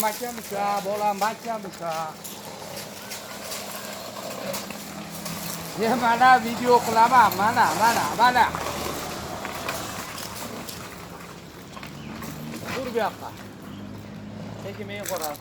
macam bisa, bola macam bisa. Ya mana video kelama, mana. Dur bir dakika. Çekmeyi korar.